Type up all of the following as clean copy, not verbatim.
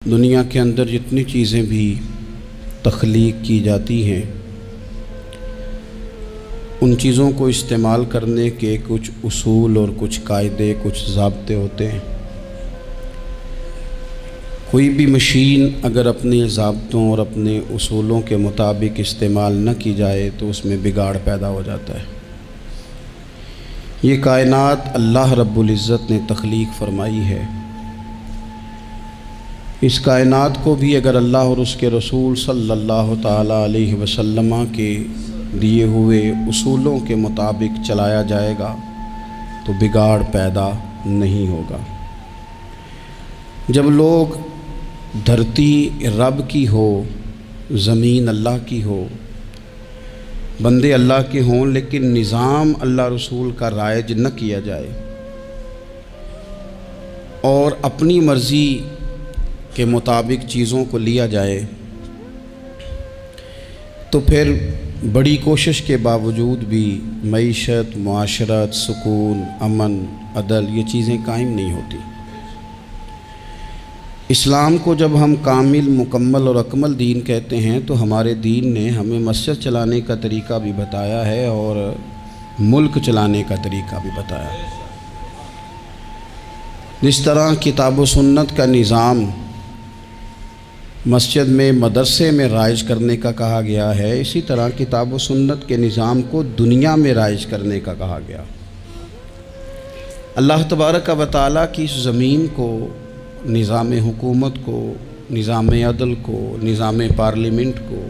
دنیا کے اندر جتنی چیزیں بھی تخلیق کی جاتی ہیں ان چیزوں کو استعمال کرنے کے کچھ اصول اور کچھ قاعدے، کچھ ضابطے ہوتے ہیں۔ کوئی بھی مشین اگر اپنے ضابطوں اور اپنے اصولوں کے مطابق استعمال نہ کی جائے تو اس میں بگاڑ پیدا ہو جاتا ہے۔ یہ کائنات اللہ رب العزت نے تخلیق فرمائی ہے۔ اس کائنات کو بھی اگر اللہ اور اس کے رسول صلی اللہ تعالیٰ علیہ وسلم کے دیے ہوئے اصولوں کے مطابق چلایا جائے گا تو بگاڑ پیدا نہیں ہوگا۔ جب لوگ دھرتی رب کی ہو، زمین اللہ کی ہو، بندے اللہ کے ہوں، لیکن نظام اللہ رسول کا رائج نہ کیا جائے اور اپنی مرضی کے مطابق چیزوں کو لیا جائے تو پھر بڑی کوشش کے باوجود بھی معیشت، معاشرت، سکون، امن، عدل یہ چیزیں قائم نہیں ہوتی۔ اسلام کو جب ہم کامل، مکمل اور اکمل دین کہتے ہیں تو ہمارے دین نے ہمیں مسجد چلانے کا طریقہ بھی بتایا ہے اور ملک چلانے کا طریقہ بھی بتایا ہے۔ جس طرح کتاب و سنت کا نظام مسجد میں، مدرسے میں رائج کرنے کا کہا گیا ہے، اسی طرح کتاب و سنت کے نظام کو دنیا میں رائج کرنے کا کہا گیا۔ اللہ تبارک و تعالیٰ کی اس زمین کو، نظام حکومت کو، نظام عدل کو، نظام پارلیمنٹ کو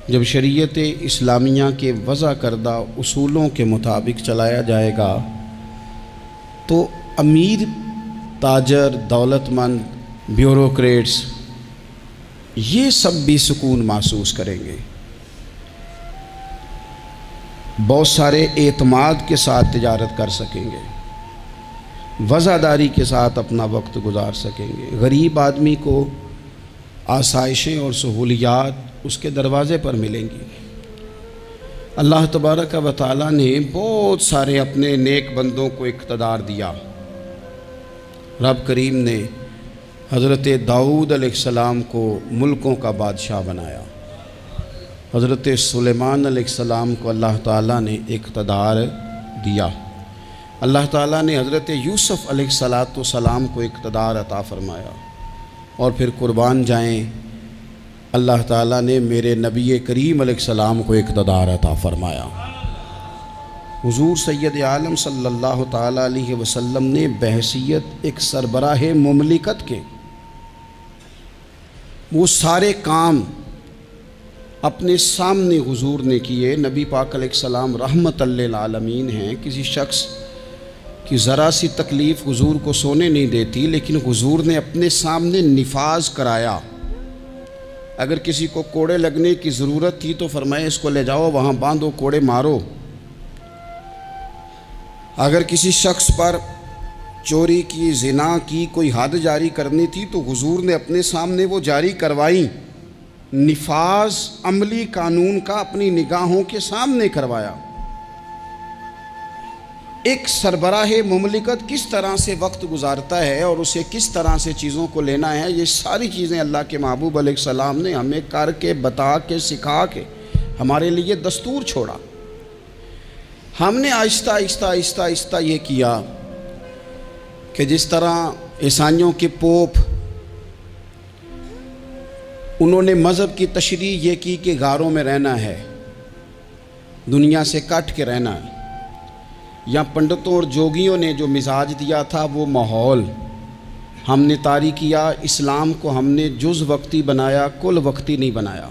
جب شریعت اسلامیہ کے وضع کردہ اصولوں کے مطابق چلایا جائے گا تو امیر، تاجر، دولت مند، بیوروکریٹس یہ سب بھی سکون محسوس کریں گے، بہت سارے اعتماد کے ساتھ تجارت کر سکیں گے، وفاداری کے ساتھ اپنا وقت گزار سکیں گے۔ غریب آدمی کو آسائشیں اور سہولیات اس کے دروازے پر ملیں گی۔ اللہ تبارک و تعالیٰ نے بہت سارے اپنے نیک بندوں کو اقتدار دیا۔ رب کریم نے حضرت داؤد علیہ السلام کو ملکوں کا بادشاہ بنایا، حضرت سلیمان علیہ السلام کو اللہ تعالیٰ نے اقتدار دیا، اللہ تعالیٰ نے حضرت یوسف علیہ السلام کو اقتدار عطا فرمایا، اور پھر قربان جائیں اللہ تعالیٰ نے میرے نبی کریم علیہ السلام کو اقتدار عطا فرمایا۔ حضور سید عالم صلی اللہ تعالیٰ علیہ وسلم نے بحیثیت ایک سربراہ مملکت کے وہ سارے کام اپنے سامنے حضور نے کیے۔ نبی پاک علیہ السلام رحمت للعالمین ہیں، کسی شخص کی ذرا سی تکلیف حضور کو سونے نہیں دیتی، لیکن حضور نے اپنے سامنے نفاذ کرایا۔ اگر کسی کو کوڑے لگنے کی ضرورت تھی تو فرمایا اس کو لے جاؤ، وہاں باندھو، کوڑے مارو۔ اگر کسی شخص پر چوری کی، زنا کی کوئی حد جاری کرنی تھی تو حضور نے اپنے سامنے وہ جاری کروائی۔ نفاذ عملی قانون کا اپنی نگاہوں کے سامنے کروایا۔ ایک سربراہ مملکت کس طرح سے وقت گزارتا ہے اور اسے کس طرح سے چیزوں کو لینا ہے، یہ ساری چیزیں اللہ کے محبوب علیہ السلام نے ہمیں کر کے، بتا کے، سکھا کے ہمارے لیے دستور چھوڑا۔ ہم نے آہستہ آہستہ آہستہ آہستہ یہ کیا کہ جس طرح عیسائیوں کے پوپ، انہوں نے مذہب کی تشریح یہ کی کہ غاروں میں رہنا ہے، دنیا سے کٹ کے رہنا ہے، یا پنڈتوں اور جوگیوں نے جو مزاج دیا تھا وہ ماحول ہم نے طاری کیا۔ اسلام کو ہم نے جز وقتی بنایا، کل وقتی نہیں بنایا۔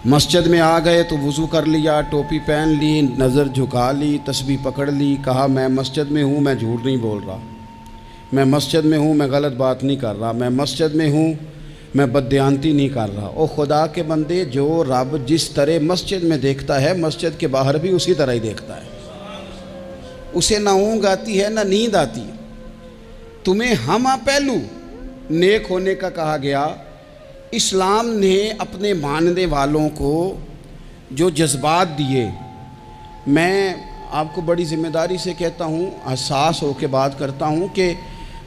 مسجد میں آ گئے تو وضو کر لیا، ٹوپی پہن لی، نظر جھکا لی، تسبیح پکڑ لی، کہا میں مسجد میں ہوں، میں جھوٹ نہیں بول رہا، میں مسجد میں ہوں، میں غلط بات نہیں کر رہا، میں مسجد میں ہوں، میں بددیانتی نہیں کر رہا۔ او خدا کے بندے، جو رب جس طرح مسجد میں دیکھتا ہے مسجد کے باہر بھی اسی طرح ہی دیکھتا ہے۔ اسے نہ اونگ آتی ہے نہ نیند آتی ہے۔ تمہیں ہمہ پہلو نیک ہونے کا کہا گیا۔ اسلام نے اپنے ماننے والوں کو جو جذبات دیے، میں آپ کو بڑی ذمہ داری سے کہتا ہوں، حساس ہو کے بات کرتا ہوں کہ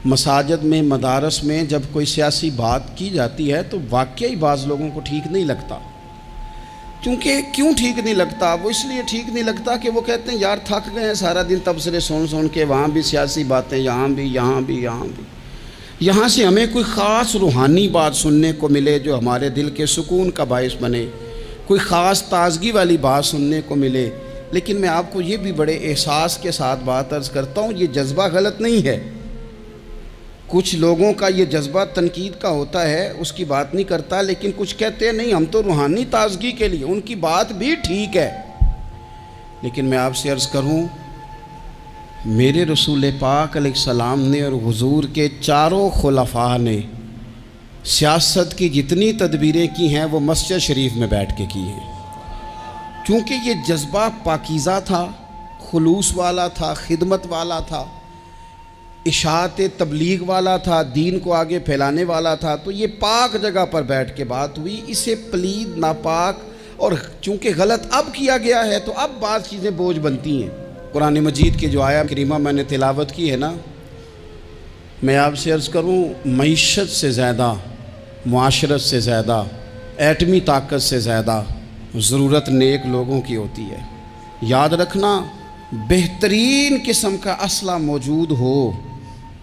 مساجد میں، مدارس میں جب کوئی سیاسی بات کی جاتی ہے تو واقعی بعض لوگوں کو ٹھیک نہیں لگتا. کیونکہ کیوں ٹھیک نہیں لگتا؟ وہ اس لیے ٹھیک نہیں لگتا کہ وہ کہتے ہیں یار تھک گئے ہیں سارا دن تبصرے سن کے، وہاں بھی سیاسی باتیں، یہاں بھی. یہاں سے ہمیں کوئی خاص روحانی بات سننے کو ملے جو ہمارے دل کے سکون کا باعث بنے، کوئی خاص تازگی والی بات سننے کو ملے. لیکن میں آپ کو یہ بھی بڑے احساس کے ساتھ بات عرض کرتا ہوں، یہ جذبہ غلط نہیں ہے. کچھ لوگوں کا یہ جذبہ تنقید کا ہوتا ہے، اس کی بات نہیں کرتا، لیکن کچھ کہتے ہیں نہیں ہم تو روحانی تازگی کے لیے، ان کی بات بھی ٹھیک ہے. لیکن میں آپ سے عرض کروں، میرے رسول پاک علیہ السلام نے اور حضور کے چاروں خلفاء نے سیاست کی جتنی تدبیریں کی ہیں وہ مسجد شریف میں بیٹھ کے کی ہیں. کیونکہ یہ جذبہ پاکیزہ تھا، خلوص والا تھا، خدمت والا تھا، اشاعت تبلیغ والا تھا، دین کو آگے پھیلانے والا تھا. تو یہ پاک جگہ پر بیٹھ کے بات ہوئی. اسے پلید، ناپاک اور چونکہ غلط اب کیا گیا ہے تو اب بعض چیزیں بوجھ بنتی ہیں. قرآن مجید کی جو آیہ کریمہ میں نے تلاوت کی ہے نا، میں آپ سے عرض کروں، معیشت سے زیادہ، معاشرت سے زیادہ، ایٹمی طاقت سے زیادہ ضرورت نیک لوگوں کی ہوتی ہے. یاد رکھنا، بہترین قسم کا اسلحہ موجود ہو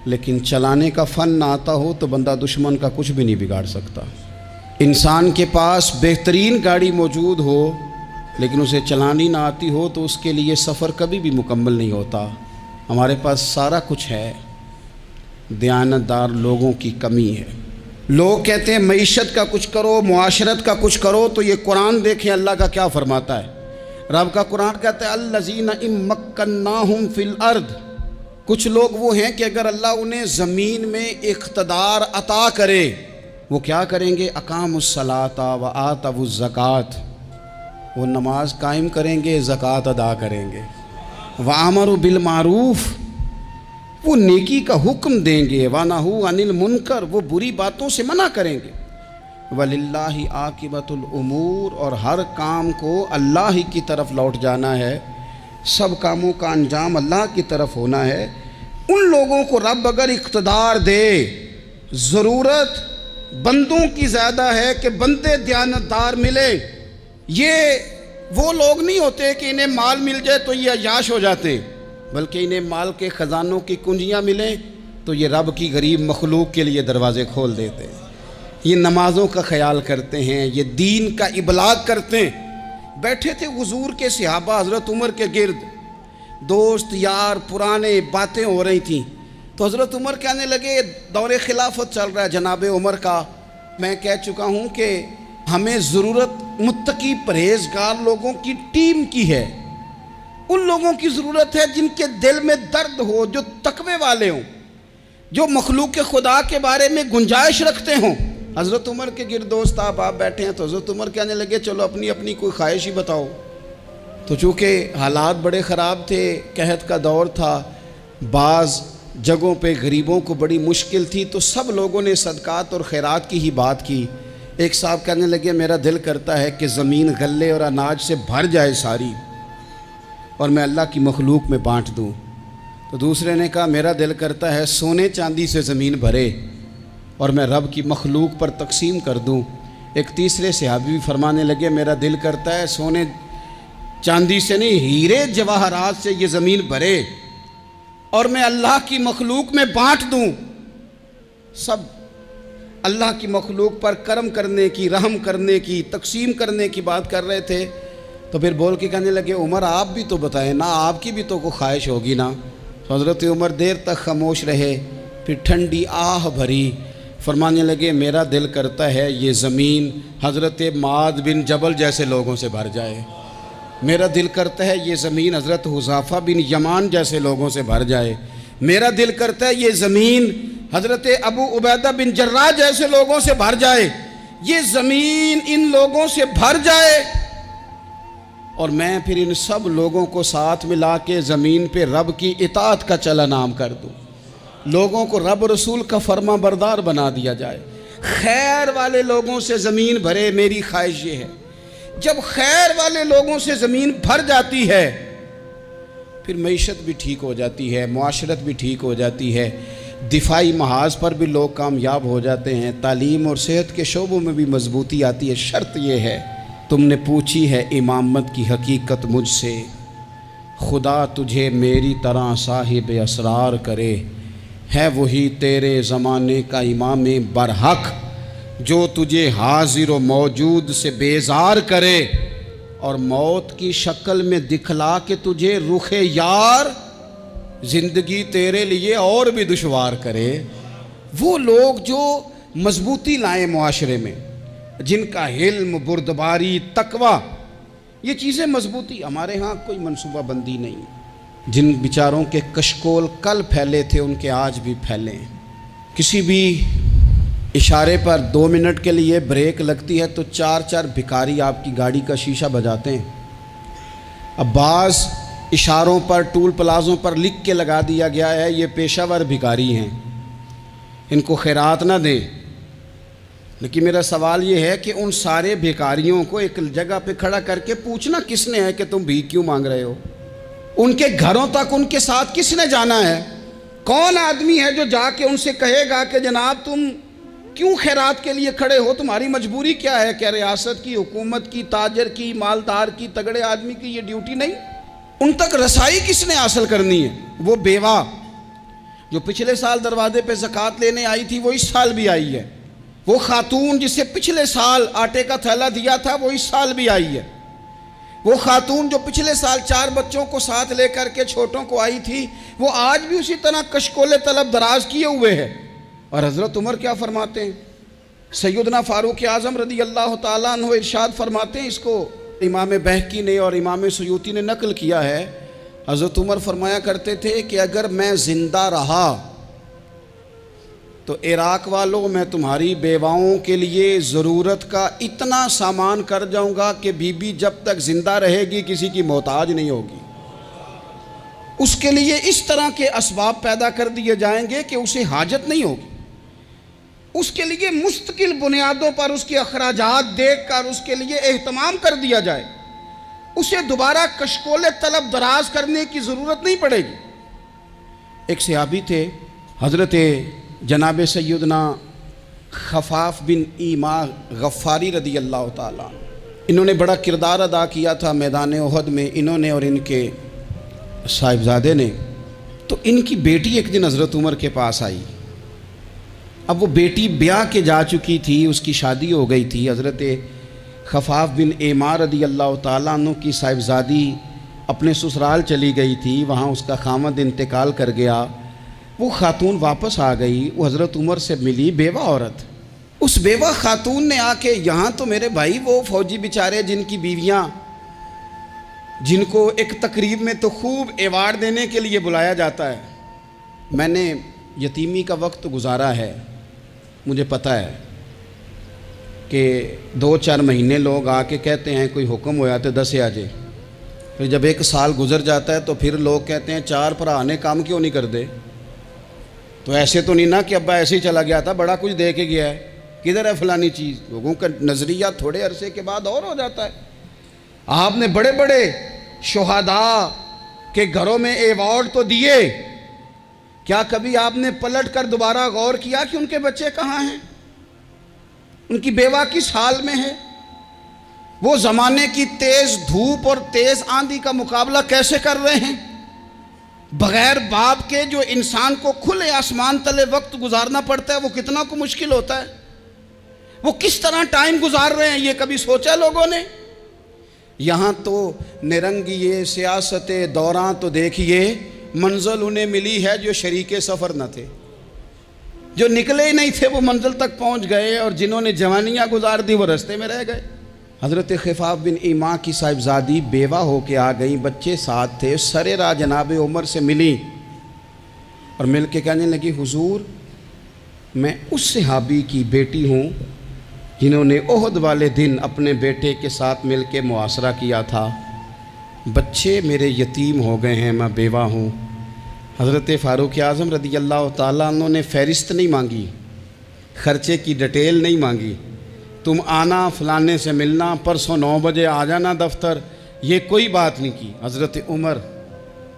لیکن چلانے کا فن نہ آتا ہو تو بندہ دشمن کا کچھ بھی نہیں بگاڑ سکتا. انسان کے پاس بہترین گاڑی موجود ہو لیکن اسے چلانی نہ آتی ہو تو اس کے لیے سفر کبھی بھی مکمل نہیں ہوتا. ہمارے پاس سارا کچھ ہے، دیانتدار لوگوں کی کمی ہے. لوگ کہتے ہیں معیشت کا کچھ کرو، معاشرت کا کچھ کرو، تو یہ قرآن دیکھیں اللہ کا کیا فرماتا ہے. رب کا قرآن کہتا ہے الذین ان مکناہم فی الارض. کچھ لوگ وہ ہیں کہ اگر اللہ انہیں زمین میں اقتدار عطا کرے، وہ کیا کریں گے؟ اقاموا الصلاۃ وآتوا الزکوٰۃ. وہ نماز قائم کریں گے، زکوٰۃ ادا کریں گے. وامروا بالمعروف، وہ نیکی کا حکم دیں گے. ونہوا عن المنکر، وہ بری باتوں سے منع کریں گے. وللہ عاقبۃ الامور، اور ہر کام کو اللہ ہی کی طرف لوٹ جانا ہے، سب کاموں کا انجام اللہ کی طرف ہونا ہے. ان لوگوں کو رب اگر اقتدار دے، ضرورت بندوں کی زیادہ ہے کہ بندے دیانتدار ملے. یہ وہ لوگ نہیں ہوتے کہ انہیں مال مل جائے تو یہ عیاش ہو جاتے، بلکہ انہیں مال کے خزانوں کی کنجیاں ملیں تو یہ رب کی غریب مخلوق کے لیے دروازے کھول دیتے ہیں. یہ نمازوں کا خیال کرتے ہیں، یہ دین کا ابلاغ کرتے ہیں. بیٹھے تھے حضور کے صحابہ حضرت عمر کے گرد، دوست یار، پرانے باتیں ہو رہی تھیں. تو حضرت عمر کہنے لگے دور خلافت چل رہا ہے جناب عمر کا. میں کہہ چکا ہوں کہ ہمیں ضرورت متقی پرہیزگار لوگوں کی ٹیم کی ہے. ان لوگوں کی ضرورت ہے جن کے دل میں درد ہو، جو تقوی والے ہوں، جو مخلوق خدا کے بارے میں گنجائش رکھتے ہوں. حضرت عمر کے گرد دوست آپ بیٹھے ہیں تو حضرت عمر کہنے لگے چلو اپنی اپنی کوئی خواہش ہی بتاؤ. تو چونکہ حالات بڑے خراب تھے، قحط کا دور تھا، بعض جگہوں پہ غریبوں کو بڑی مشکل تھی، تو سب لوگوں نے صدقات اور خیرات کی ہی بات کی. ایک صاحب کہنے لگے میرا دل کرتا ہے کہ زمین غلے اور اناج سے بھر جائے ساری اور میں اللہ کی مخلوق میں بانٹ دوں. تو دوسرے نے کہا میرا دل کرتا ہے سونے چاندی سے زمین بھرے اور میں رب کی مخلوق پر تقسیم کر دوں. ایک تیسرے صحابی بھی فرمانے لگے میرا دل کرتا ہے سونے چاندی سے نہیں، ہیرے جواہرات سے یہ زمین بھرے اور میں اللہ کی مخلوق میں بانٹ دوں. سب اللہ کی مخلوق پر کرم کرنے کی، رحم کرنے کی، تقسیم کرنے کی بات کر رہے تھے. تو پھر بول کے کہنے لگے عمر آپ بھی تو بتائیں نا، آپ کی بھی تو کوئی خواہش ہوگی نا. تو حضرت عمر دیر تک خاموش رہے، پھر ٹھنڈی آہ بھری، فرمانے لگے میرا دل کرتا ہے یہ زمین حضرت معاذ بن جبل جیسے لوگوں سے بھر جائے. میرا دل کرتا ہے یہ زمین حضرت حذیفہ بن یمان جیسے لوگوں سے بھر جائے. میرا دل کرتا ہے یہ زمین حضرت ابو عبیدہ بن جراح جیسے لوگوں سے بھر جائے. یہ زمین ان لوگوں سے بھر جائے اور میں پھر ان سب لوگوں کو ساتھ ملا کے زمین پہ رب کی اطاعت کا چلن عام کر دوں. لوگوں کو رب رسول کا فرما بردار بنا دیا جائے. خیر والے لوگوں سے زمین بھرے، میری خواہش یہ ہے. جب خیر والے لوگوں سے زمین بھر جاتی ہے پھر معیشت بھی ٹھیک ہو جاتی ہے، معاشرت بھی ٹھیک ہو جاتی ہے. دفاعی محاذ پر بھی لوگ کامیاب ہو جاتے ہیں، تعلیم اور صحت کے شعبوں میں بھی مضبوطی آتی ہے۔ شرط یہ ہے، تم نے پوچھی ہے امامت کی حقیقت مجھ سے، خدا تجھے میری طرح صاحب اسرار کرے، ہے وہی تیرے زمانے کا امام برحق جو تجھے حاضر و موجود سے بیزار کرے اور موت کی شکل میں دکھلا کے تجھے رخ یار زندگی تیرے لیے اور بھی دشوار کرے۔ وہ لوگ جو مضبوطی لائیں معاشرے میں، جن کا علم، بردباری، تقوی، یہ چیزیں مضبوطی، ہمارے ہاں کوئی منصوبہ بندی نہیں۔ جن بیچاروں کے کشکول کل پھیلے تھے ان کے آج بھی پھیلے۔ کسی بھی اشارے پر 2 منٹ کے لیے بریک لگتی ہے تو 4 بھکاری آپ کی گاڑی کا شیشہ بجاتے ہیں۔ اب بعض اشاروں پر، ٹول پلازوں پر لکھ کے لگا دیا گیا ہے یہ پیشہ ور بھکاری ہیں، ان کو خیرات نہ دیں۔ لیکن میرا سوال یہ ہے کہ ان سارے بھکاریوں کو ایک جگہ پہ کھڑا کر کے پوچھنا کس نے ہے کہ تم بھیک کیوں مانگ رہے ہو؟ ان کے گھروں تک ان کے ساتھ کس نے جانا ہے؟ کون آدمی ہے جو جا کے ان سے کہے گا کہ جناب تم کیوں خیرات کے لیے کھڑے ہو، تمہاری مجبوری کیا ہے؟ کیا ریاست کی، حکومت کی، تاجر کی، مالدار کی، تگڑے آدمی کی یہ ڈیوٹی نہیں؟ ان تک رسائی کس نے حاصل کرنی ہے؟ وہ بیوہ جو پچھلے سال دروازے پہ زکوٰۃ لینے آئی تھی وہ اس سال بھی آئی ہے، وہ خاتون جسے پچھلے سال آٹے کا تھیلا دیا تھا وہ اس سال بھی آئی ہے، وہ خاتون جو پچھلے سال 4 بچوں کو ساتھ لے کر کے چھوٹوں کو آئی تھی وہ آج بھی اسی طرح کشکول طلب دراز کیے ہوئے ہے۔ اور حضرت عمر کیا فرماتے ہیں؟ سیدنا فاروق اعظم رضی اللہ تعالیٰ عنہ ارشاد فرماتے ہیں، اس کو امام بہقی نے اور امام سیوطی نے نقل کیا ہے، حضرت عمر فرمایا کرتے تھے کہ اگر میں زندہ رہا تو عراق والوں میں تمہاری بیواؤں کے لیے ضرورت کا اتنا سامان کر جاؤں گا کہ بی بی جب تک زندہ رہے گی کسی کی محتاج نہیں ہوگی۔ اس کے لیے اس طرح کے اسباب پیدا کر دیے جائیں گے کہ اسے حاجت نہیں ہوگی، اس کے لیے مستقل بنیادوں پر اس کے اخراجات دیکھ کر اس کے لیے اہتمام کر دیا جائے، اسے دوبارہ کشکول طلب دراز کرنے کی ضرورت نہیں پڑے گی۔ ایک صحابی تھے حضرت جناب سیدنا خفاف بن ایما غفاری رضی اللہ تعالیٰ، انہوں نے بڑا کردار ادا کیا تھا میدان احد میں، انہوں نے اور ان کے صاحبزادے نے۔ تو ان کی بیٹی ایک دن حضرت عمر کے پاس آئی، اب وہ بیٹی بیاہ کے جا چکی تھی، اس کی شادی ہو گئی تھی۔ حضرت خفاف بن ایما رضی اللہ تعالیٰ عنہ کی صاحبزادی اپنے سسرال چلی گئی تھی، وہاں اس کا خامد انتقال کر گیا، وہ خاتون واپس آ گئی، وہ حضرت عمر سے ملی، بیوہ عورت۔ اس بیوہ خاتون نے آ کے یہاں تو میرے بھائی وہ فوجی بیچارے جن کی بیویاں، جن کو ایک تقریب میں تو خوب ایوارڈ دینے کے لیے بلایا جاتا ہے، میں نے یتیمی کا وقت گزارا ہے، مجھے پتہ ہے کہ 2-4 مہینے لوگ آ کے کہتے ہیں کوئی حکم ہو جاتے 10 آجے، پھر جب 1 سال گزر جاتا ہے تو پھر لوگ کہتے ہیں 4 بھرا نے کام کیوں نہیں کر دے؟ تو ایسے تو نہیں نا کہ ابا ایسے ہی چلا گیا تھا، بڑا کچھ دے کے گیا ہے، کدھر ہے فلانی چیز؟ لوگوں کا نظریہ تھوڑے عرصے کے بعد اور ہو جاتا ہے۔ آپ نے بڑے بڑے شہداء کے گھروں میں ایوارڈ تو دیے، کیا کبھی آپ نے پلٹ کر دوبارہ غور کیا کہ ان کے بچے کہاں ہیں؟ ان کی بیوہ کس حال میں ہے؟ وہ زمانے کی تیز دھوپ اور تیز آندھی کا مقابلہ کیسے کر رہے ہیں؟ بغیر باپ کے جو انسان کو کھلے آسمان تلے وقت گزارنا پڑتا ہے وہ کتنا کو مشکل ہوتا ہے، وہ کس طرح ٹائم گزار رہے ہیں، یہ کبھی سوچا لوگوں نے؟ یہاں تو نرنگیے سیاست دوران تو دیکھیے منزل انہیں ملی ہے جو شریک سفر نہ تھے، جو نکلے ہی نہیں تھے وہ منزل تک پہنچ گئے، اور جنہوں نے جوانیاں گزار دی وہ رستے میں رہ گئے۔ حضرت خفاف بن ایما کی صاحبزادی بیوہ ہو کے آ گئی، بچے ساتھ تھے، سرے راہ جناب عمر سے ملی اور مل کے کہنے لگی حضور میں اس صحابی کی بیٹی ہوں جنہوں نے احد والے دن اپنے بیٹے کے ساتھ مل کے محاصرہ کیا تھا، بچے میرے یتیم ہو گئے ہیں، میں بیوہ ہوں۔ حضرت فاروق اعظم رضی اللہ تعالیٰ عنہ نے فہرست نہیں مانگی، خرچے کی ڈیٹیل نہیں مانگی، تم آنا فلانے سے ملنا، پرسوں 9 بجے آ جانا دفتر، یہ کوئی بات نہیں کی۔ حضرت عمر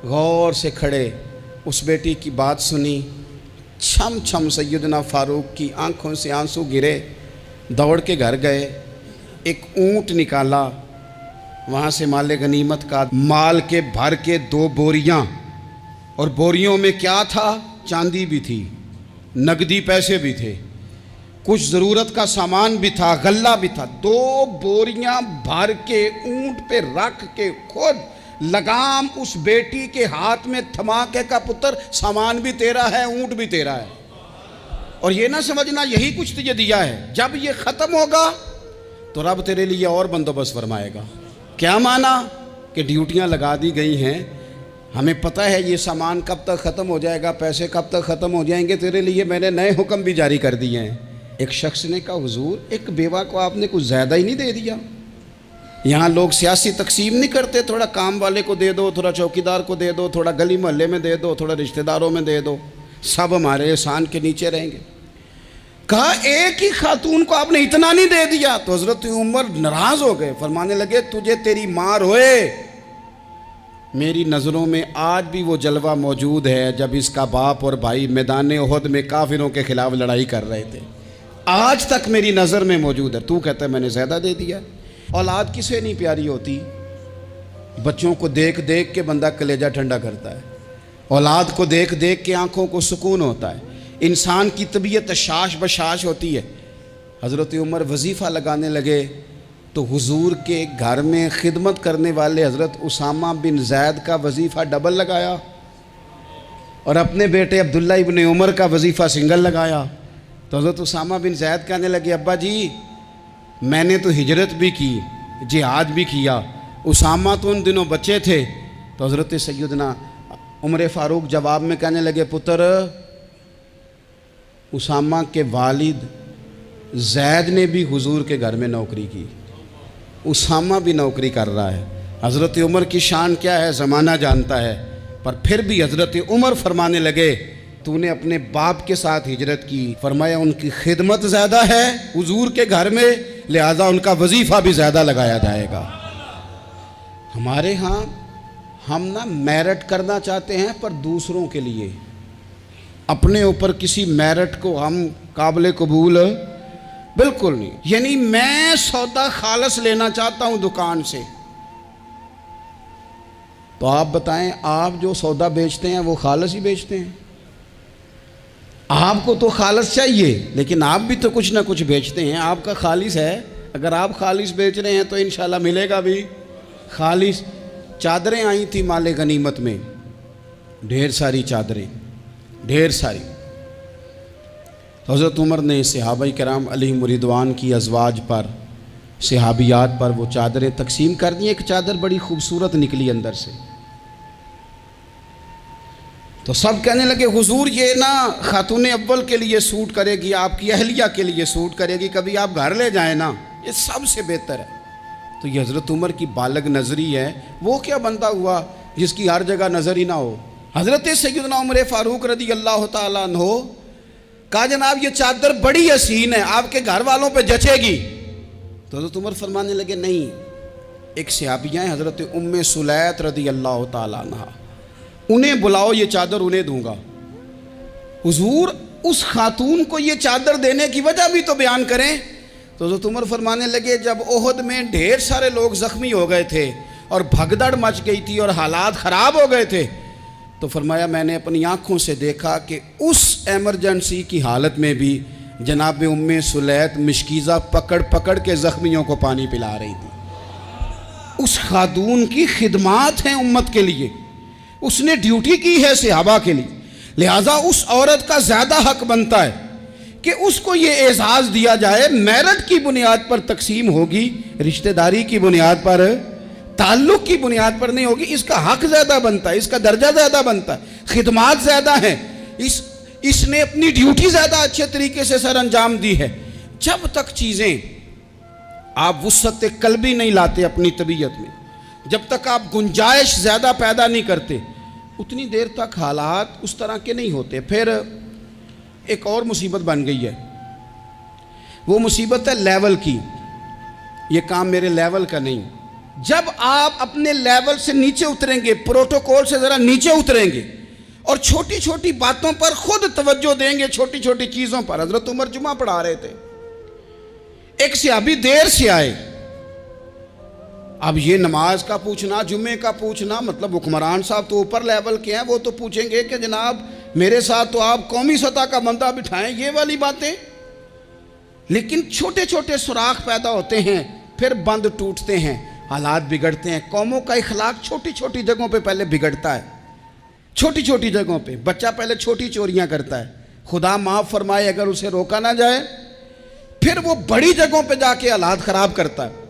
غور سے کھڑے، اس بیٹی کی بات سنی، چھم چھم سیدنا فاروق کی آنکھوں سے آنسو گرے، دوڑ کے گھر گئے، ایک اونٹ نکالا، وہاں سے مال غنیمت کا مال کے بھر کے 2 بوریاں، اور بوریوں میں کیا تھا؟ چاندی بھی تھی، نقدی پیسے بھی تھے، کچھ ضرورت کا سامان بھی تھا، غلہ بھی تھا۔ 2 بوریاں بھر کے اونٹ پہ رکھ کے خود لگام اس بیٹی کے ہاتھ میں تھما کے کا پتر سامان بھی تیرا ہے، اونٹ بھی تیرا ہے، اور یہ نہ سمجھنا یہی کچھ تجھے دیا ہے، جب یہ ختم ہوگا تو رب تیرے لیے اور بندوبست فرمائے گا۔ کیا معنی؟ کہ ڈیوٹیاں لگا دی گئی ہیں، ہمیں پتہ ہے یہ سامان کب تک ختم ہو جائے گا، پیسے کب تک ختم ہو جائیں گے، تیرے لیے میں نے نئے حکم بھی جاری کر دیے ہیں۔ ایک شخص نے کہا حضور ایک بیوہ کو آپ نے کچھ زیادہ ہی نہیں دے دیا؟ یہاں لوگ سیاسی تقسیم نہیں کرتے، تھوڑا کام والے کو دے دو، تھوڑا چوکیدار کو دے دو، تھوڑا گلی محلے میں دے دو، تھوڑا رشتہ داروں میں دے دو، سب ہمارے احسان کے نیچے رہیں گے۔ کہا ایک ہی خاتون کو آپ نے اتنا نہیں دے دیا؟ تو حضرت عمر ناراض ہو گئے، فرمانے لگے تجھے تیری مار ہوئے، میری نظروں میں آج بھی وہ جلوہ موجود ہے جب اس کا باپ اور بھائی میدان احد میں کافروں کے خلاف لڑائی کر رہے تھے، آج تک میری نظر میں موجود ہے۔ تو کہتا ہے میں نے زیادہ دے دیا؟ اولاد کسے نہیں پیاری ہوتی؟ بچوں کو دیکھ دیکھ کے بندہ کلیجہ ٹھنڈا کرتا ہے، اولاد کو دیکھ دیکھ کے آنکھوں کو سکون ہوتا ہے، انسان کی طبیعت شاش بشاش ہوتی ہے۔ حضرت عمر وظیفہ لگانے لگے تو حضور کے گھر میں خدمت کرنے والے حضرت اسامہ بن زید کا وظیفہ ڈبل لگایا، اور اپنے بیٹے عبداللہ ابن عمر کا وظیفہ سنگل لگایا۔ تو حضرت اسامہ بن زید کہنے لگے ابا جی میں نے تو ہجرت بھی کی، جہاد بھی کیا، اسامہ تو ان دنوں بچے تھے۔ تو حضرت سیدنا عمر فاروق جواب میں کہنے لگے پتر، اسامہ کے والد زید نے بھی حضور کے گھر میں نوکری کی، اسامہ بھی نوکری کر رہا ہے۔ حضرت عمر کی شان کیا ہے زمانہ جانتا ہے، پر پھر بھی حضرت عمر فرمانے لگے تو نے اپنے باپ کے ساتھ ہجرت کی، فرمایا ان کی خدمت زیادہ ہے حضور کے گھر میں، لہذا ان کا وظیفہ بھی زیادہ لگایا جائے گا۔ ہمارے ہاں ہم نہ میرٹ کرنا چاہتے ہیں پر دوسروں کے لیے، اپنے اوپر کسی میرٹ کو ہم قابل قبول بالکل نہیں۔ یعنی میں سودا خالص لینا چاہتا ہوں دکان سے، تو آپ بتائیں آپ جو سودا بیچتے ہیں وہ خالص ہی بیچتے ہیں؟ آپ کو تو خالص چاہیے، لیکن آپ بھی تو کچھ نہ کچھ بیچتے ہیں، آپ کا خالص ہے۔ اگر آپ خالص بیچ رہے ہیں تو انشاءاللہ ملے گا بھی خالص۔ چادریں آئی تھیں مال غنیمت میں، ڈھیر ساری چادریں، ڈھیر ساری۔ حضرت عمر نے صحابہ کرام علیہم رضوان کی ازواج پر، صحابیات پر وہ چادریں تقسیم کر دیں۔ ایک چادر بڑی خوبصورت نکلی اندر سے، تو سب کہنے لگے حضور یہ نا خاتون اول کے لیے سوٹ کرے گی، آپ کی اہلیہ کے لیے سوٹ کرے گی، کبھی آپ گھر لے جائیں نا، یہ سب سے بہتر ہے۔ تو یہ حضرت عمر کی بالغ نظری ہے، وہ کیا بندہ ہوا جس کی ہر جگہ نظر ہی نہ ہو۔ حضرت سیدنا عمر فاروق رضی اللہ تعالیٰ عنہ کہا جناب یہ چادر بڑی حسین ہے، آپ کے گھر والوں پہ جچے گی۔ تو حضرت عمر فرمانے لگے نہیں، ایک صحابیہ ہیں حضرت ام سلیت رضی اللہ تعالیٰ عنہ، انہیں بلاؤ، یہ چادر انہیں دوں گا۔ حضور اس خاتون کو یہ چادر دینے کی وجہ بھی تو بیان کریں۔ تو حضرت عمر فرمانے لگے جب احد میں ڈھیر سارے لوگ زخمی ہو گئے تھے اور بھگدڑ مچ گئی تھی اور حالات خراب ہو گئے تھے، تو فرمایا میں نے اپنی آنکھوں سے دیکھا کہ اس ایمرجنسی کی حالت میں بھی جناب ام سلیت مشکیزہ پکڑ پکڑ کے زخمیوں کو پانی پلا رہی تھی۔ اس خاتون کی خدمات ہیں امت کے لیے، اس نے ڈیوٹی کی ہے صحابہ کے لیے، لہٰذا اس عورت کا زیادہ حق بنتا ہے کہ اس کو یہ اعزاز دیا جائے۔ میرٹ کی بنیاد پر تقسیم ہوگی، رشتہ داری کی بنیاد پر، تعلق کی بنیاد پر نہیں ہوگی، اس کا حق زیادہ بنتا ہے، اس کا درجہ زیادہ بنتا ہے، خدمات زیادہ ہیں، اس نے اپنی ڈیوٹی زیادہ اچھے طریقے سے سر انجام دی ہے۔ جب تک چیزیں آپ وسعت قلبی نہیں لاتے اپنی طبیعت میں، جب تک آپ گنجائش زیادہ پیدا نہیں کرتے، اتنی دیر تک حالات اس طرح کے نہیں ہوتے۔ پھر ایک اور مصیبت بن گئی ہے، وہ مصیبت ہے لیول کی۔ یہ کام میرے لیول کا نہیں، جب آپ اپنے لیول سے نیچے اتریں گے، پروٹوکول سے ذرا نیچے اتریں گے اور چھوٹی چھوٹی باتوں پر خود توجہ دیں گے، چھوٹی چھوٹی چیزوں پر۔ حضرت عمر جمعہ پڑھا رہے تھے، ایک صحابی دیر سے آئے۔ اب یہ نماز کا پوچھنا، جمعے کا پوچھنا، مطلب حکمران صاحب تو اوپر لیول کے ہیں، وہ تو پوچھیں گے کہ جناب میرے ساتھ تو آپ قومی سطح کا بندہ بٹھائیں، یہ والی باتیں۔ لیکن چھوٹے چھوٹے سوراخ پیدا ہوتے ہیں، پھر بند ٹوٹتے ہیں، حالات بگڑتے ہیں۔ قوموں کا اخلاق چھوٹی چھوٹی جگہوں پہ پہلے بگڑتا ہے، چھوٹی چھوٹی جگہوں پہ۔ بچہ پہلے چھوٹی چوریاں کرتا ہے، خدا معاف فرمائے اگر اسے روکا نہ جائے، پھر وہ بڑی جگہوں پہ جا کے حالات خراب کرتا ہے۔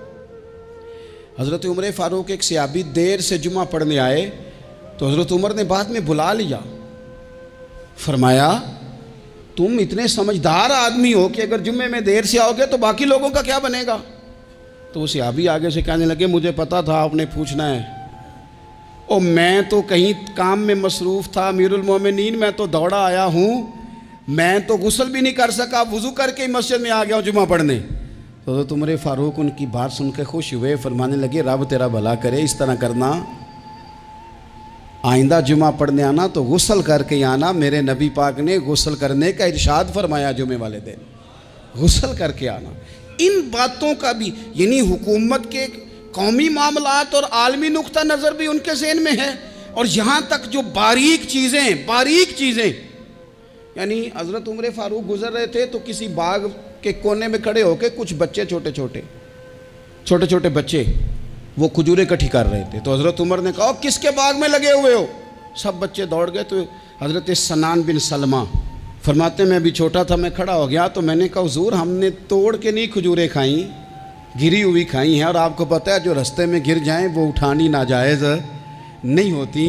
حضرت عمر فاروق ایک صحابی دیر سے جمعہ پڑھنے آئے تو حضرت عمر نے بعد میں بلا لیا، فرمایا تم اتنے سمجھدار آدمی ہو کہ اگر جمعے میں دیر سے آؤ گے تو باقی لوگوں کا کیا بنے گا؟ تو وہ صحابی آگے سے کہنے لگے مجھے پتا تھا آپ نے پوچھنا ہے، اور میں تو کہیں کام میں مصروف تھا امیر المومنین، میں تو دوڑا آیا ہوں، میں تو غسل بھی نہیں کر سکا، وضو کر کے مسجد میں آ گیا ہوں جمعہ پڑھنے۔ تو حضرت عمر فاروق ان کی بات سن کے خوش ہوئے، فرمانے لگے رب تیرا بھلا کرے، اس طرح کرنا، آئندہ جمعہ پڑھنے آنا تو غسل کر کے آنا، میرے نبی پاک نے غسل کرنے کا ارشاد فرمایا جمعے والے دن، غسل کر کے آنا۔ ان باتوں کا بھی، یعنی حکومت کے قومی معاملات اور عالمی نقطہ نظر بھی ان کے ذہن میں ہے، اور یہاں تک جو باریک چیزیں، یعنی حضرت عمر فاروق گزر رہے تھے تو کسی باغ کے کونے میں کھڑے ہو کے کچھ بچے چھوٹے چھوٹے بچے وہ کھجوریں اکٹھی کر رہے تھے، تو حضرت عمر نے کہا کس کے باغ میں لگے ہوئے ہو؟ سب بچے دوڑ گئے، تو حضرت سنان بن سلمہ فرماتے ہیں میں بھی چھوٹا تھا، میں کھڑا ہو گیا تو میں نے کہا حضور ہم نے توڑ کے نہیں کھجوریں کھائیں، گری ہوئی کھائی ہیں، اور آپ کو پتہ ہے جو رستے میں گر جائیں وہ اٹھانی ناجائز نہیں ہوتی،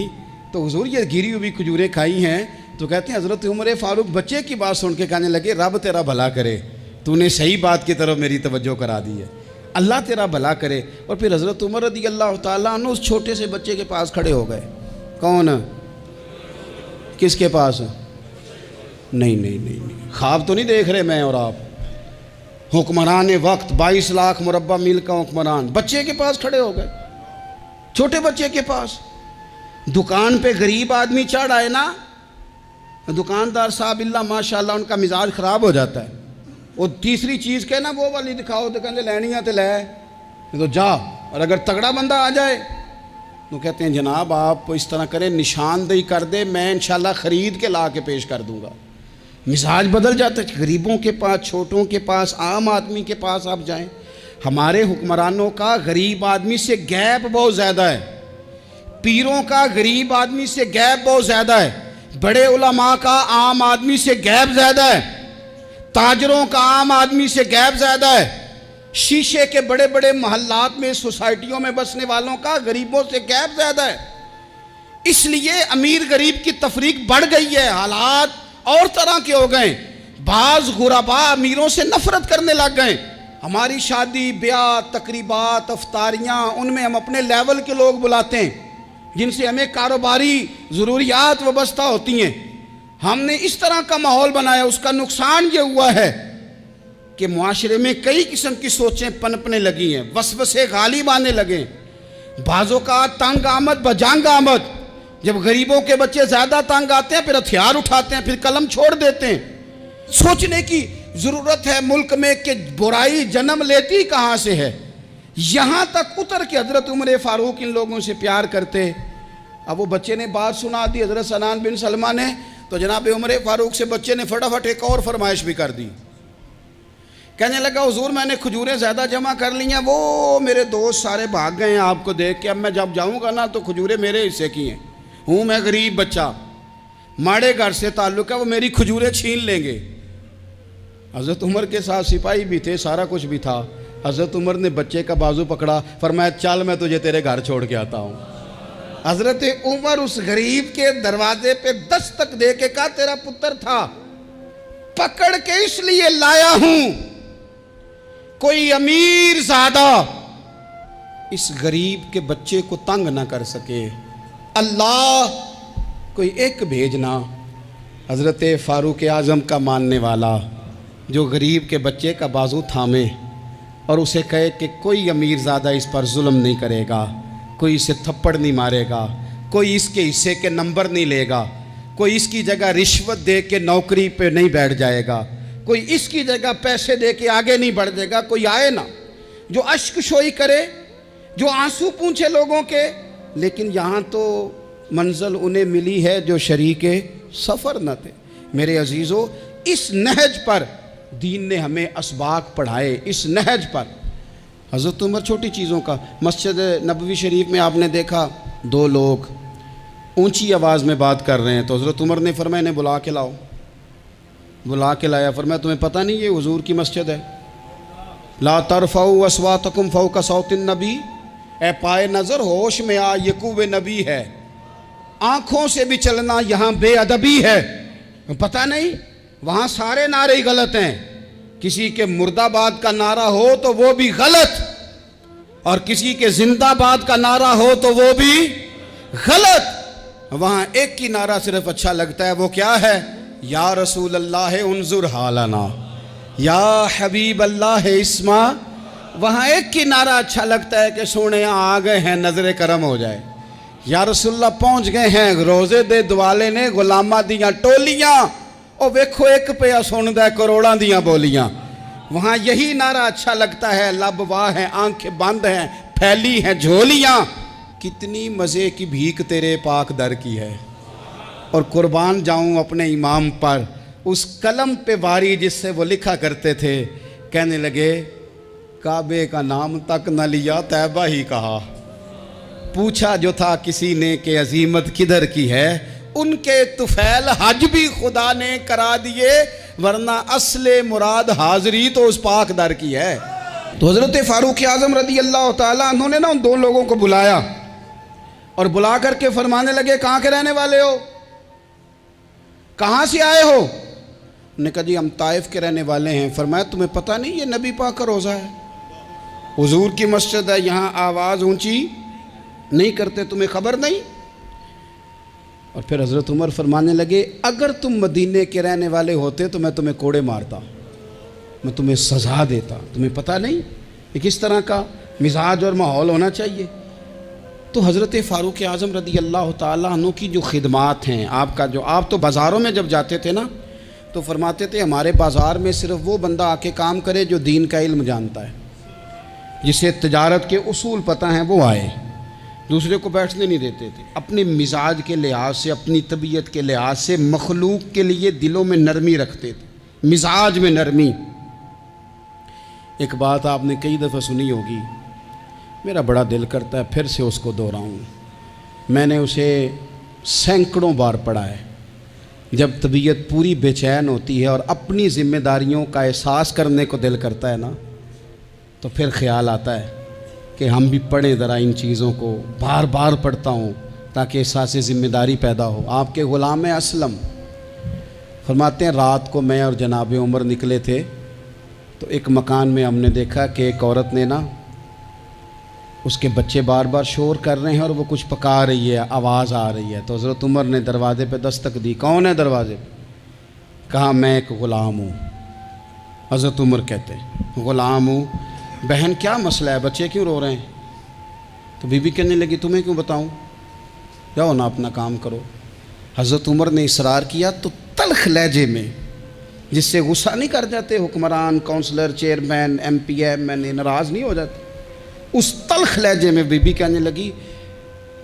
تو حضور یہ گری ہوئی کھجوریں کھائی ہیں۔ تو کہتے ہیں حضرت عمر فاروق بچے کی بات سن کے کہنے لگے رب تیرا بھلا کرے، تو نے صحیح بات کی طرف میری توجہ کرا دی ہے، اللہ تیرا بھلا کرے۔ اور پھر حضرت عمر رضی اللہ تعالیٰ عنہ اس چھوٹے سے بچے کے پاس کھڑے ہو گئے۔ کون؟ کس کے پاس؟ نہیں، خواب تو نہیں دیکھ رہے میں اور آپ، حکمران وقت 22 لاکھ مربع میل کا حکمران بچے کے پاس کھڑے ہو گئے، چھوٹے بچے کے پاس۔ دکان پہ غریب آدمی چڑھ آئے نا، دکاندار صاحب اللہ ماشاءاللہ ان کا مزاج خراب ہو جاتا ہے، وہ تیسری چیز کہ نا وہ والی دکھاؤ تو کہتے لینیاں تے لے تو جا، اور اگر تگڑا بندہ آ جائے تو کہتے ہیں جناب آپ اس طرح کریں نشاندہی کر دے، میں انشاءاللہ خرید کے لا کے پیش کر دوں گا۔ مزاج بدل جاتا ہے، غریبوں کے پاس، چھوٹوں کے پاس، عام آدمی کے پاس آپ جائیں۔ ہمارے حکمرانوں کا غریب آدمی سے گیپ بہت زیادہ ہے، پیروں کا غریب آدمی سے گیپ بہت زیادہ ہے، بڑے علماء کا عام آدمی سے گیپ زیادہ ہے، تاجروں کا عام آدمی سے گیپ زیادہ ہے، شیشے کے بڑے بڑے محلات میں سوسائٹیوں میں بسنے والوں کا غریبوں سے گیپ زیادہ ہے۔ اس لیے امیر غریب کی تفریق بڑھ گئی ہے، حالات اور طرح کے ہو گئے، بعض غرباء امیروں سے نفرت کرنے لگ گئے۔ ہماری شادی بیاہ تقریبات افطاریاں ان میں ہم اپنے لیول کے لوگ بلاتے ہیں جن سے ہمیں کاروباری ضروریات وابستہ ہوتی ہیں، ہم نے اس طرح کا ماحول بنایا۔ اس کا نقصان یہ ہوا ہے کہ معاشرے میں کئی قسم کی سوچیں پنپنے لگی ہیں، وسوسے غالب آنے لگے، بعض اوقات تنگ آمد بجنگ آمد، جب غریبوں کے بچے زیادہ تنگ آتے ہیں پھر ہتھیار اٹھاتے ہیں، پھر قلم چھوڑ دیتے ہیں۔ سوچنے کی ضرورت ہے ملک میں کہ برائی جنم لیتی کہاں سے ہے، یہاں تک اتر کے حضرت عمر فاروق ان لوگوں سے پیار کرتے۔ اب وہ بچے نے بات سنا دی حضرت سنان بن سلمہ نے، تو جناب عمر فاروق سے بچے نے فٹافٹ ایک اور فرمائش بھی کر دی، کہنے لگا حضور میں نے کھجوریں زیادہ جمع کر لی ہیں، وہ میرے دوست سارے بھاگ گئے ہیں آپ کو دیکھ کے، اب میں جب جاؤں گا نا تو کھجوریں میرے حصے کی ہیں، ہوں میں غریب بچہ، ماڑے گھر سے تعلق ہے، وہ میری کھجوریں چھین لیں گے۔ حضرت عمر کے ساتھ سپاہی بھی تھے، سارا کچھ بھی تھا۔ حضرت عمر نے بچے کا بازو پکڑا، فرمایا چل میں تجھے تیرے گھر چھوڑ کے آتا ہوں۔ حضرت عمر اس غریب کے دروازے پہ دستک دے کے کہا تیرا پتر تھا، پکڑ کے اس لیے لایا ہوں کوئی امیر زادہ اس غریب کے بچے کو تنگ نہ کر سکے، اللہ کوئی ایک بھیجنا حضرت فاروق اعظم کا ماننے والا جو غریب کے بچے کا بازو تھامے اور اسے کہے کہ کوئی امیر زادہ اس پر ظلم نہیں کرے گا، کوئی اسے تھپڑ نہیں مارے گا، کوئی اس کے حصے کے نمبر نہیں لے گا، کوئی اس کی جگہ رشوت دے کے نوکری پہ نہیں بیٹھ جائے گا، کوئی اس کی جگہ پیسے دے کے آگے نہیں بڑھ جائے گا. کوئی آئے نا جو اشک شوئی کرے، جو آنسو پونچھے لوگوں کے، لیکن یہاں تو منزل انہیں ملی ہے جو شریک سفر نہ تھے. میرے عزیزو، اس نہج پر دین نے ہمیں اسباق پڑھائے. اس نہج پر حضرت عمر چھوٹی چیزوں کا، مسجد نبوی شریف میں آپ نے دیکھا دو لوگ اونچی آواز میں بات کر رہے ہیں، تو حضرت عمر نے فرمایا انہیں بلا کے لاؤ. بلا کے لایا، فرمایا تمہیں پتہ نہیں یہ حضور کی مسجد ہے؟ لا ترفعوا اصواتکم فوق صوت النبی، اے پائے نظر ہوش میں آ، یہ کوہ نبی ہے. آنکھوں سے بھی چلنا یہاں بے ادبی ہے. پتہ نہیں وہاں سارے نعرے ہی غلط ہیں. کسی کے مرد آباد کا نعرہ ہو تو وہ بھی غلط، اور کسی کے زندہ آباد کا نعرہ ہو تو وہ بھی غلط. وہاں ایک کی نعرہ صرف اچھا لگتا ہے، وہ کیا ہے؟ یا رسول اللہ انظر حالنا، یا حبیب اللہ اسما. وہاں ایک کی نعرہ اچھا لگتا ہے کہ سونے آ گئے ہیں، نظر کرم ہو جائے. یا رسول اللہ پہنچ گئے ہیں، روزے دے دوالے نے غلامہ دیاں ٹولیاں، اور ویکھو ایک پہ سندا ہے کروڑاں دیاں بولیاں. وہاں یہی نعرہ اچھا لگتا ہے، لب واہ ہیں، آنکھیں بند ہیں، پھیلی ہیں جھولیاں. کتنی مزے کی بھیک تیرے پاک در کی ہے. اور قربان جاؤں اپنے امام پر، اس قلم پہ واری جس سے وہ لکھا کرتے تھے. کہنے لگے کعبے کا نام تک نہ لیا، طیبہ ہی کہا. پوچھا جو تھا کسی نے کہ عظیمت کدھر کی ہے، ان کے طفیل حج بھی خدا نے کرا دیے، ورنہ اصل مراد حاضری تو اس پاک در کی ہے. تو حضرت فاروق اعظم رضی اللہ تعالیٰ عنہ نے نا ان دو لوگوں کو بلایا اور بلا کر کے فرمانے لگے کہاں کے رہنے والے ہو، کہاں سے آئے ہو؟ انہوں نے کہا جی ہم طائف کے رہنے والے ہیں. فرمایا تمہیں پتہ نہیں یہ نبی پاک کا روزہ ہے، حضور کی مسجد ہے، یہاں آواز اونچی نہیں کرتے، تمہیں خبر نہیں؟ اور پھر حضرت عمر فرمانے لگے اگر تم مدینے کے رہنے والے ہوتے تو میں تمہیں کوڑے مارتا، میں تمہیں سزا دیتا. تمہیں پتہ نہیں کہ کس طرح کا مزاج اور ماحول ہونا چاہیے. تو حضرت فاروق اعظم رضی اللہ تعالیٰ عنہ کی جو خدمات ہیں، آپ تو بازاروں میں جب جاتے تھے نا تو فرماتے تھے ہمارے بازار میں صرف وہ بندہ آ کے کام کرے جو دین کا علم جانتا ہے، جسے تجارت کے اصول پتہ ہیں وہ آئے. دوسرے کو بیٹھنے نہیں دیتے تھے. اپنے مزاج کے لحاظ سے، اپنی طبیعت کے لحاظ سے مخلوق کے لیے دلوں میں نرمی رکھتے تھے، مزاج میں نرمی. ایک بات آپ نے کئی دفعہ سنی ہوگی، میرا بڑا دل کرتا ہے پھر سے اس کو دہراؤں. میں نے اسے سینکڑوں بار پڑھا ہے. جب طبیعت پوری بے چین ہوتی ہے اور اپنی ذمہ داریوں کا احساس کرنے کو دل کرتا ہے نا، تو پھر خیال آتا ہے کہ ہم بھی پڑھیں ذرا ان چیزوں کو. بار بار پڑھتا ہوں تاکہ احساس ذمہ داری پیدا ہو. آپ کے غلام اسلم فرماتے ہیں رات کو میں اور جناب عمر نکلے تھے تو ایک مکان میں ہم نے دیکھا کہ ایک عورت نے نا، اس کے بچے بار بار شور کر رہے ہیں اور وہ کچھ پکا رہی ہے، آواز آ رہی ہے. تو حضرت عمر نے دروازے پہ دستک دی. کون ہے دروازے پہ؟ کہا میں ایک غلام ہوں. حضرت عمر کہتے ہیں غلام ہوں. بہن کیا مسئلہ ہے، بچے کیوں رو رہے ہیں؟ تو بی بی کہنے لگی تمہیں کیوں بتاؤں، جاؤ نا اپنا کام کرو. حضرت عمر نے اصرار کیا تو تلخ لہجے میں، جس سے غصہ نہیں کر جاتے حکمران، councillor, chairman, M P M N A ناراض نہیں ہو جاتے، اس تلخ لہجے میں بی بی کہنے لگی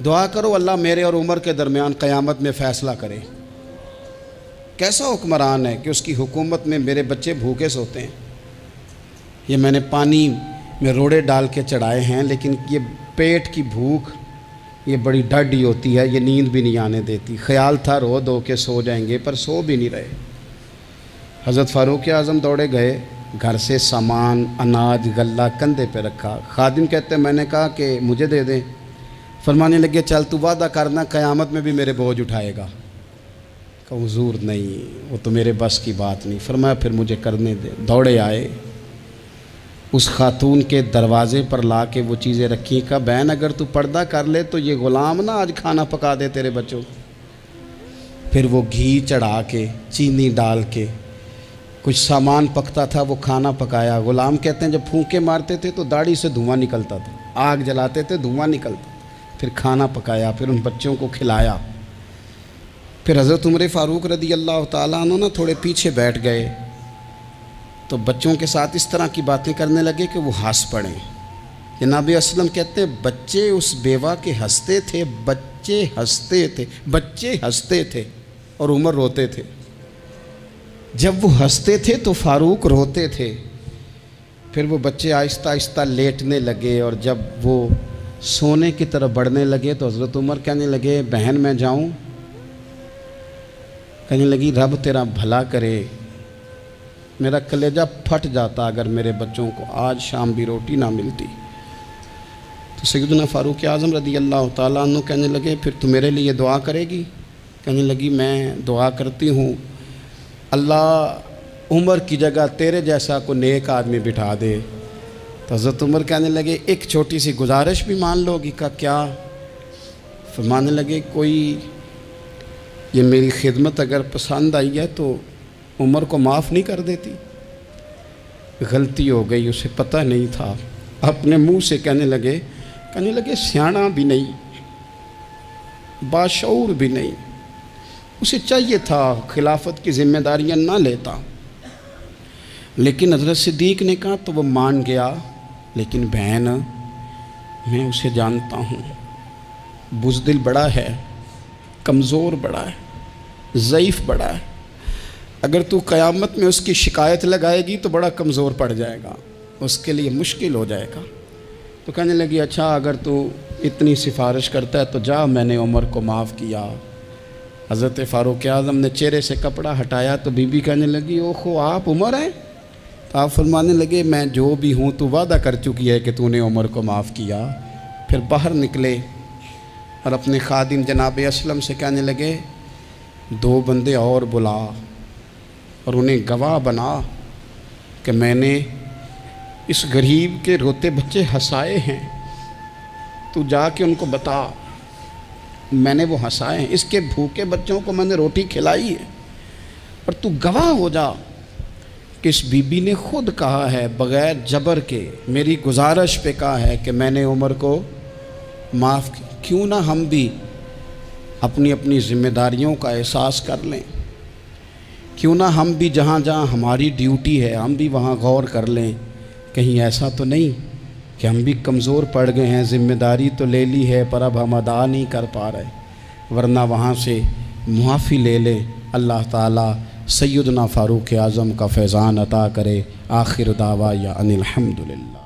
دعا کرو اللہ میرے اور عمر کے درمیان قیامت میں فیصلہ کرے. کیسا حکمران ہے کہ اس کی حکومت میں میرے بچے بھوکے سوتے ہیں. یہ میں نے پانی میں روڑے ڈال کے چڑھائے ہیں، لیکن یہ پیٹ کی بھوک یہ بڑی ڈاڈی ہوتی ہے، یہ نیند بھی نہیں آنے دیتی. خیال تھا رو دو کے سو جائیں گے، پر سو بھی نہیں رہے. حضرت فاروق اعظم دوڑے گئے، گھر سے سامان، اناج، غلہ کندھے پہ رکھا. خادم کہتے میں نے کہا کہ مجھے دے دیں. فرمانے لگے چل تو وعدہ کرنا قیامت میں بھی میرے بوجھ اٹھائے گا. کہا حضور نہیں، وہ تو میرے بس کی بات نہیں. فرمایا پھر مجھے کرنے دے. دوڑے آئے، اس خاتون کے دروازے پر لا کے وہ چیزیں رکھی. کہا بہن اگر تو پردہ کر لے تو یہ غلام نا آج کھانا پکا دے تیرے بچوں. پھر وہ گھی چڑھا کے، چینی ڈال کے، کچھ سامان پکتا تھا وہ کھانا پکایا. غلام کہتے ہیں جب پھونکے مارتے تھے تو داڑھی سے دھواں نکلتا تھا، آگ جلاتے تھے دھواں نکلتا. پھر کھانا پکایا، پھر ان بچوں کو کھلایا. پھر حضرت عمر فاروق رضی اللہ تعالیٰ عنہ نا تھوڑے پیچھے بیٹھ گئے تو بچوں کے ساتھ اس طرح کی باتیں کرنے لگے کہ وہ ہنس پڑیں۔ جناب اسلم کہتے ہیں بچے اس بیوہ کے ہنستے تھے، بچے ہنستے تھے اور عمر روتے تھے۔ جب وہ ہنستے تھے تو فاروق روتے تھے۔ پھر وہ بچے آہستہ آہستہ لیٹنے لگے، اور جب وہ سونے کی طرف بڑھنے لگے تو حضرت عمر کہنے لگے بہن میں جاؤں؟ کہنے لگی رب تیرا بھلا کرے، میرا کلیجہ پھٹ جاتا اگر میرے بچوں کو آج شام بھی روٹی نہ ملتی۔ تو سیدنا فاروق اعظم رضی اللہ تعالیٰ عنہ کہنے لگے پھر تو میرے لیے دعا کرے گی؟ کہنے لگی میں دعا کرتی ہوں اللہ عمر کی جگہ تیرے جیسا کو نیک آدمی بٹھا دے۔ تو حضرت عمر کہنے لگے ایک چھوٹی سی گزارش بھی مان لو گی؟ کا کیا؟ فرمانے لگے کوئی یہ میری خدمت اگر پسند آئی ہے تو عمر کو معاف نہیں کر دیتی؟ غلطی ہو گئی، اسے پتہ نہیں تھا۔ اپنے منہ سے کہنے لگے سیاںا بھی نہیں، باشعور بھی نہیں، اسے چاہیے تھا خلافت کی ذمہ داریاں نہ لیتا۔ لیکن حضرت صدیق نے کہا تو وہ مان گیا، لیکن بہن میں اسے جانتا ہوں، بزدل بڑا ہے، کمزور بڑا ہے، ضعیف بڑا ہے، اگر تو قیامت میں اس کی شکایت لگائے گی تو بڑا کمزور پڑ جائے گا، اس کے لیے مشکل ہو جائے گا۔ تو کہنے لگی اچھا اگر تو اتنی سفارش کرتا ہے تو جا، میں نے عمر کو معاف کیا۔ حضرت فاروق اعظم نے چہرے سے کپڑا ہٹایا تو بی بی کہنے لگی اوہو آپ عمر ہیں؟ تو آپ فرمانے لگے میں جو بھی ہوں تو وعدہ کر چکی ہے کہ تو نے عمر کو معاف کیا۔ پھر باہر نکلے اور اپنے خادم جناب اسلم سے کہنے لگے 2 بندے اور بلا اور انہیں گواہ بنا کہ میں نے اس غریب کے روتے بچے ہنسائے ہیں، تو جا کے ان کو بتا میں نے وہ ہنسائے ہیں، اس کے بھوکے بچوں کو میں نے روٹی کھلائی ہے، اور تو گواہ ہو جا کہ اس بی بی نے خود کہا ہے بغیر جبر کے، میری گزارش پہ کہا ہے کہ میں نے عمر کو معاف کیا۔ کیوں نہ ہم بھی اپنی اپنی ذمہ داریوں کا احساس کر لیں، کیوں نہ ہم بھی جہاں جہاں ہماری ڈیوٹی ہے ہم بھی وہاں غور کر لیں، کہیں ایسا تو نہیں کہ ہم بھی کمزور پڑ گئے ہیں، ذمہ داری تو لے لی ہے پر اب ہم ادا نہیں کر پا رہے، ورنہ وہاں سے معافی لے لیں۔ اللہ تعالیٰ سیدنا فاروق اعظم کا فیضان عطا کرے۔ آخر دعوایا ان الحمدللہ۔